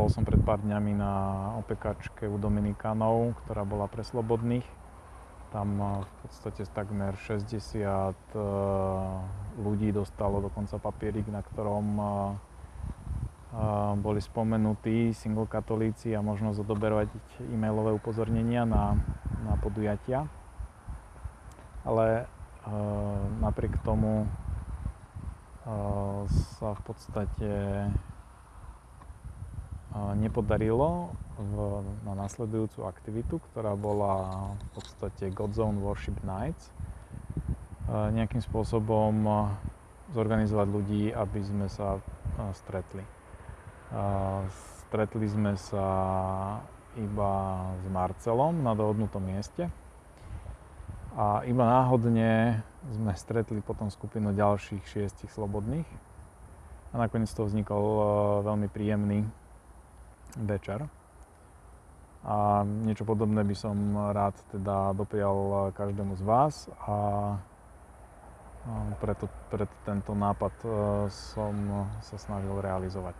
Bol som pred pár dňami na opekačke u Dominikánov, ktorá bola pre slobodných. Tam v podstate takmer 60 ľudí dostalo dokonca papierik, na ktorom boli spomenutí single katolíci a možnosť odoberovať e-mailové upozornenia na podujatia. Ale napriek tomu sa v podstate nepodarilo na nasledujúcu aktivitu, ktorá bola v podstate God Zone Worship Nights, nejakým spôsobom zorganizovať ľudí, aby sme sa stretli. Stretli sme sa iba s Marcelom na dohodnutom mieste a iba náhodne sme stretli potom skupinu ďalších 6 slobodných a nakoniec to vznikol veľmi príjemný večer. A niečo podobné by som rád teda doprial každému z vás a preto tento nápad som sa snažil realizovať.